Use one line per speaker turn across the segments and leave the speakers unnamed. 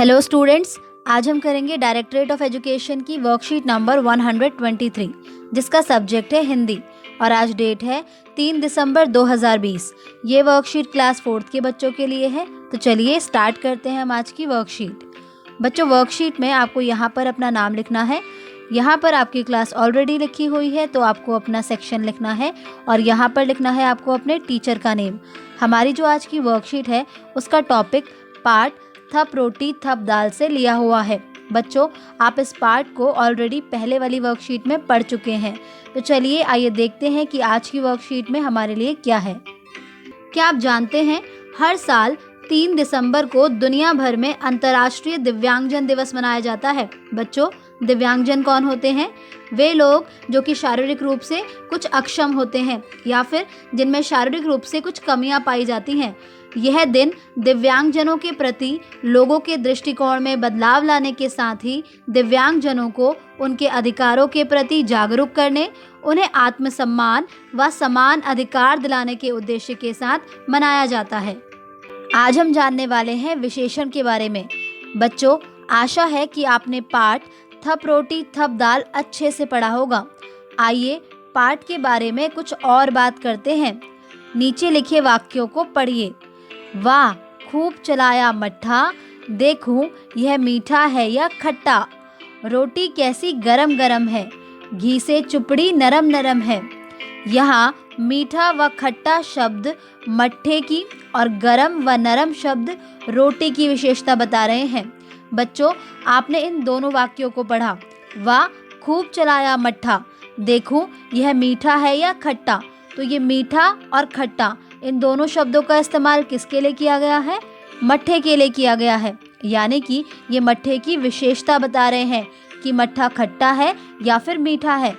Hello students, आज हम करेंगे डायरेक्टरेट ऑफ एजुकेशन की वर्कशीट नंबर 123 जिसका सब्जेक्ट है हिंदी और आज डेट है 3 दिसंबर 2020। ये वर्कशीट क्लास 4th के बच्चों के लिए है। तो चलिए स्टार्ट करते हैं हम आज की वर्कशीट। बच्चों, वर्कशीट में आपको यहाँ पर अपना नाम लिखना है। यहाँ पर आपकी क्लास ऑलरेडी लिखी हुई है तो आपको अपना सेक्शन लिखना है और यहाँ पर लिखना है आपको अपने टीचर का नेम। हमारी जो आज की वर्कशीट है उसका टॉपिक पाठ थप रोटी थप दाल से लिया हुआ है। बच्चों, आप इस पार्ट को ऑलरेडी पहले वाली वर्कशीट में पढ़ चुके हैं। तो चलिए आइए देखते हैं कि आज की वर्कशीट में हमारे लिए क्या है। क्या आप जानते हैं हर साल 3 दिसंबर को दुनिया भर में अंतर्राष्ट्रीय दिव्यांगजन दिवस मनाया जाता है। बच्चों, दिव्यांगजन कौन होते हैं? वे लोग जो कि शारीरिक रूप से कुछ अक्षम होते हैं या फिर जिनमें शारीरिक रूप से कुछ कमियां पाई जाती हैं। यह दिन दिव्यांगजनों के प्रति लोगों के दृष्टिकोण में बदलाव लाने के साथ ही दिव्यांगजनों को उनके अधिकारों के प्रति जागरूक करने, उन्हें आत्मसम्मान व समान अधिकार दिलाने के उद्देश्य के साथ मनाया जाता है। आज हम जानने वाले हैं विशेषण के बारे में। बच्चों, आशा है कि आपने पाठ थप रोटी थप दाल अच्छे से पढ़ा होगा। आइए पाठ के बारे में कुछ और बात करते हैं। नीचे लिखे वाक्यों को पढ़िए। वाह, खूब चलाया मट्ठा, देखूं यह मीठा है या खट्टा। रोटी कैसी गरम गरम है, घी से चुपड़ी नरम नरम है। यहाँ मीठा व खट्टा शब्द मट्ठे की और गरम व नरम शब्द रोटी की विशेषता बता रहे हैं। बच्चों, आपने इन दोनों वाक्यों को पढ़ा। वाह, खूब चलाया मट्ठा, देखूं यह मीठा है या खट्टा। तो ये मीठा और खट्टा इन दोनों शब्दों का इस्तेमाल किसके लिए किया गया है? मट्ठे के लिए किया गया है। यानी कि ये मट्ठे की विशेषता बता रहे हैं कि मट्ठा खट्टा है या फिर मीठा है।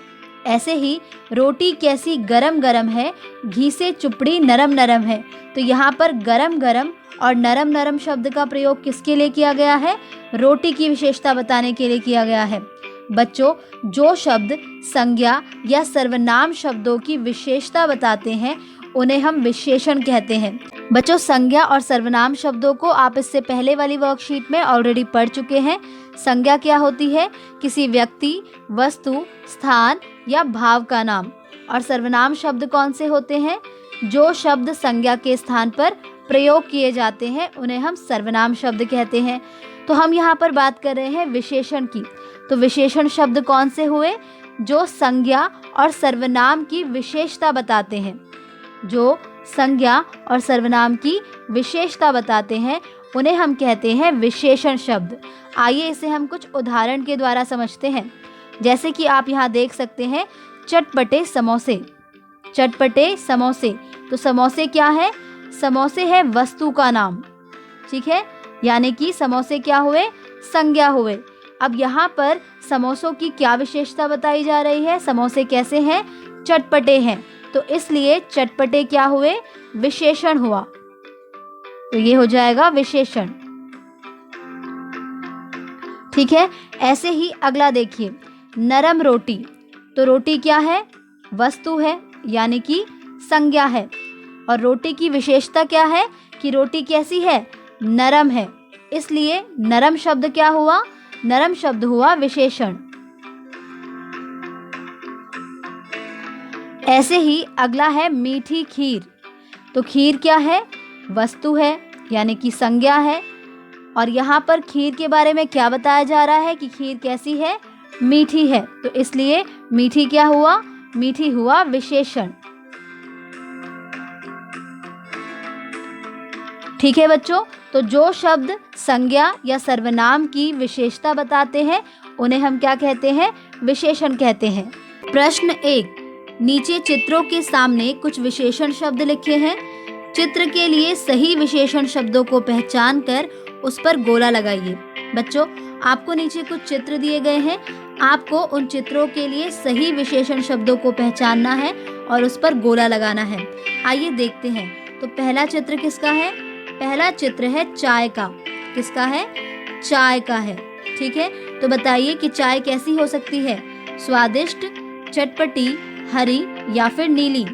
ऐसे ही रोटी कैसी गरम गरम है, घी से चुपड़ी नरम नरम है। तो यहाँ पर गरम गरम और नरम नरम शब्द का प्रयोग किसके लिए किया गया है? रोटी की विशेषता बताने के लिए किया गया है। बच्चों, जो शब्द संज्ञा या सर्वनाम शब्दों की विशेषता बताते हैं उन्हें हम विशेषण कहते हैं। बच्चों, संज्ञा और सर्वनाम शब्दों को आप इससे पहले वाली वर्कशीट में ऑलरेडी पढ़ चुके हैं। संज्ञा क्या होती है? किसी व्यक्ति, वस्तु, स्थान या भाव का नाम। और सर्वनाम शब्द कौन से होते हैं? जो शब्द संज्ञा के स्थान पर प्रयोग किए जाते हैं उन्हें हम सर्वनाम शब्द कहते हैं। तो हम यहाँ पर बात कर रहे हैं विशेषण की। तो विशेषण शब्द कौन से हुए? जो संज्ञा और सर्वनाम की विशेषता बताते हैं। जो संज्ञा और सर्वनाम की विशेषता बताते हैं उन्हें हम कहते हैं विशेषण शब्द। आइए इसे हम कुछ उदाहरण के द्वारा समझते हैं। जैसे कि आप यहाँ देख सकते हैं, चटपटे समोसे। चटपटे समोसे, तो समोसे क्या है? समोसे है वस्तु का नाम, ठीक है। यानी कि समोसे क्या हुए? संज्ञा हुए। अब यहाँ पर समोसों की क्या विशेषता बताई जा रही है? समोसे कैसे हैं? चटपटे हैं। तो इसलिए चटपटे क्या हुए? विशेषण हुआ। तो ये हो जाएगा विशेषण, ठीक है। ऐसे ही अगला देखिए, नरम रोटी। तो रोटी क्या है? वस्तु है, यानी कि संज्ञा है। और रोटी की विशेषता क्या है? कि रोटी कैसी है? नरम है। इसलिए नरम शब्द क्या हुआ? नरम शब्द हुआ विशेषण। ऐसे ही अगला है मीठी खीर। तो खीर क्या है? वस्तु है, यानी कि संज्ञा है। और यहाँ पर खीर के बारे में क्या बताया जा रहा है कि खीर कैसी है? मीठी है। तो इसलिए मीठी क्या हुआ? मीठी हुआ विशेषण, ठीक है बच्चों। तो जो शब्द संज्ञा या सर्वनाम की विशेषता बताते हैं उन्हें हम क्या कहते हैं? विशेषण कहते हैं। प्रश्न 1, नीचे चित्रों के सामने कुछ विशेषण शब्द लिखे हैं। चित्र के लिए सही विशेषण शब्दों को पहचान कर उस पर गोला लगाइए। बच्चों, आपको नीचे कुछ चित्र दिए गए हैं। आपको उन चित्रों के लिए सही विशेषण शब्दों को पहचानना है और उस पर गोला लगाना है। आइए देखते हैं। तो पहला चित्र किसका है? पहला चित्र है चाय का। किसका है? चाय का है, ठीक है। तो बताइए कि चाय कैसी हो सकती है? स्वादिष्ट, चटपटी, हरी या फिर नीली?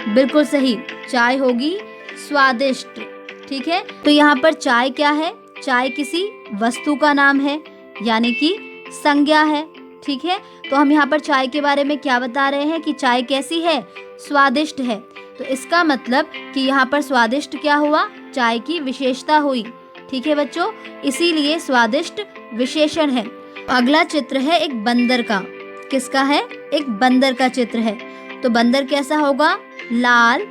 बिल्कुल सही, चाय होगी स्वादिष्ट, ठीक है। तो यहाँ पर चाय क्या है? चाय किसी वस्तु का नाम है, यानी कि संज्ञा है। ठीक है, तो हम यहाँ पर चाय के बारे में क्या बता रहे हैं कि चाय कैसी है, स्वादिष्ट है। तो इसका मतलब कि यहाँ पर स्वादिष्ट क्या हुआ, चाय की विशेषता हुई। ठीक है बच्चों, इसीलिए स्वादिष्ट विशेषण है। अगला चित्र है एक बंदर का। किसका है, एक बंदर का चित्र है। तो बंदर कैसा होगा, लाल,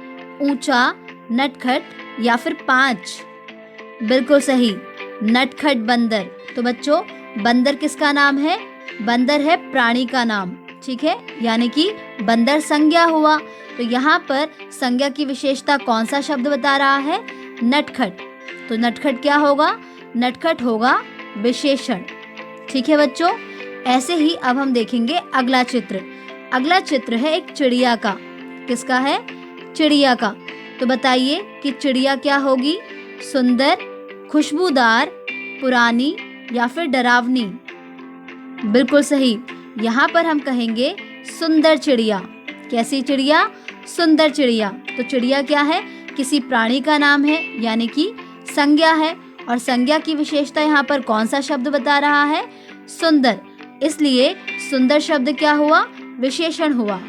ऊंचा, नटखट या फिर 5। बिल्कुल सही, नटखट बंदर। तो बच्चों बंदर किसका नाम है, बंदर है प्राणी का नाम। ठीक है, यानी कि बंदर संज्ञा हुआ। तो यहाँ पर संज्ञा की विशेषता कौन सा शब्द बता रहा है, नटखट। तो नटखट क्या होगा, नटखट होगा विशेषण। ठीक है बच्चों, ऐसे ही अब हम देखेंगे अगला चित्र। अगला चित्र है एक चिड़िया का। किसका है, चिड़िया का। तो बताइए कि चिड़िया क्या होगी, सुंदर, खुशबूदार, पुरानी या फिर डरावनी। बिल्कुल सही, यहाँ पर हम कहेंगे सुंदर चिड़िया। कैसी चिड़िया, सुंदर चिड़िया। तो चिड़िया क्या है, किसी प्राणी का नाम है, यानी कि संज्ञा है। और संज्ञा की विशेषता यहाँ पर कौन सा शब्द बता रहा है, सुंदर। इसलिए सुंदर शब्द क्या हुआ, विशेषण हुआ।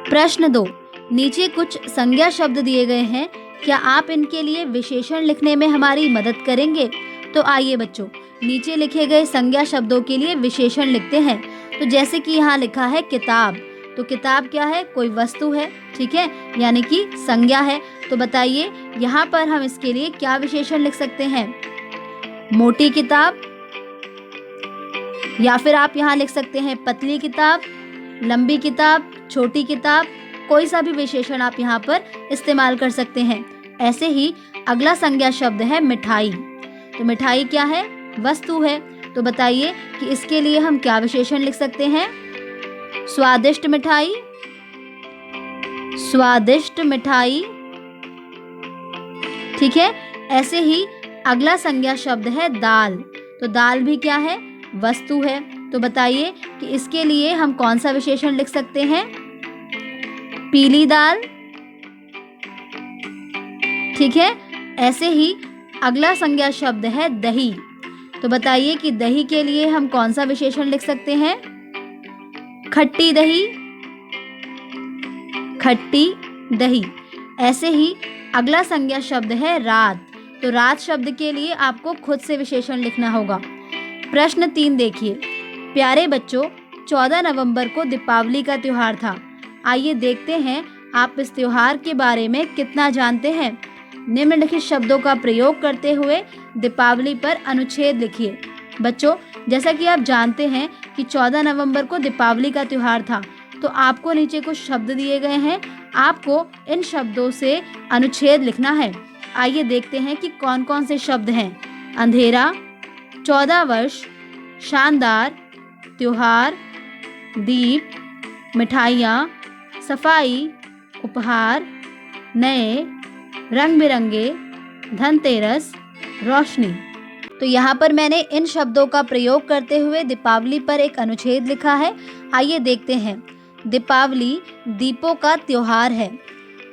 प्रश्न 2, नीचे कुछ संज्ञा शब्द दिए गए हैं, क्या आप इनके लिए विशेषण लिखने में हमारी मदद करेंगे। तो आइए बच्चों, नीचे लिखे गए संज्ञा शब्दों के लिए विशेषण लिखते हैं। तो जैसे कि यहाँ लिखा है किताब। तो किताब क्या है, कोई वस्तु है। ठीक है, यानी कि संज्ञा है। तो बताइए यहाँ पर हम इसके लिए क्या विशेषण लिख सकते हैं, मोटी किताब, या फिर आप यहाँ लिख सकते हैं पतली किताब, लंबी किताब, छोटी किताब। कोई सा भी विशेषण आप यहाँ पर इस्तेमाल कर सकते हैं। ऐसे ही अगला संज्ञा शब्द है मिठाई। तो मिठाई क्या है, वस्तु है। तो बताइए कि इसके लिए हम क्या विशेषण लिख सकते हैं, स्वादिष्ट मिठाई, स्वादिष्ट मिठाई। ठीक है, ऐसे ही अगला संज्ञा शब्द है दाल। तो दाल भी क्या है, वस्तु है। तो बताइए कि इसके लिए हम कौन सा विशेषण लिख सकते हैं, पीली दाल। ठीक है, ऐसे ही अगला संज्ञा शब्द है दही। तो बताइए कि दही के लिए हम कौन सा विशेषण लिख सकते हैं, खट्टी दही, खट्टी दही। ऐसे ही अगला संज्ञा शब्द है रात। तो रात शब्द के लिए आपको खुद से विशेषण लिखना होगा। प्रश्न 3 देखिए, प्यारे बच्चों 14 नवंबर को दीपावली का त्योहार था। आइए देखते हैं आप इस त्योहार के बारे में कितना जानते हैं। निम्नलिखित शब्दों का प्रयोग करते हुए दीपावली पर अनुच्छेद लिखिए। बच्चों जैसा कि आप जानते हैं कि 14 नवंबर को दीपावली का त्योहार था, तो आपको नीचे कुछ शब्द दिए गए हैं, आपको इन शब्दों से अनुच्छेद लिखना है। आइए देखते हैं कि कौन कौन से शब्द हैं, अंधेरा, 14 वर्ष, शानदार, त्योहार, दीप, मिठाइयाँ, सफाई, उपहार, नए, रंग बिरंगे, धनतेरस, रोशनी। तो यहाँ पर मैंने इन शब्दों का प्रयोग करते हुए दीपावली पर एक अनुच्छेद लिखा है। आइए देखते हैं। दीपावली दीपों का त्योहार है।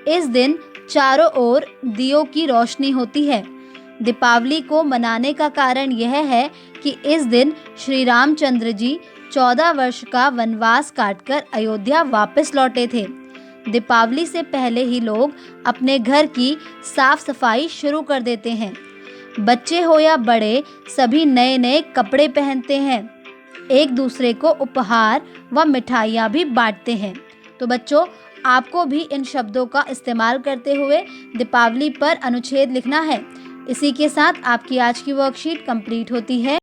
इस दिन चारों ओर दियों की रोशनी होती है। दीपावली को मनाने का कारण यह है कि इस दिन श्री रामचंद्र जी 14 वर्ष का वनवास काटकर अयोध्या वापस लौटे थे। दीपावली से पहले ही लोग अपने घर की साफ सफाई शुरू कर देते हैं। बच्चे हो या बड़े सभी नए नए कपड़े पहनते हैं। एक दूसरे को उपहार व मिठाइयाँ भी बांटते हैं। तो बच्चों आपको भी इन शब्दों का इस्तेमाल करते हुए दीपावली पर अनुच्छेद लिखना है। इसी के साथ आपकी आज की वर्कशीट कंप्लीट होती है।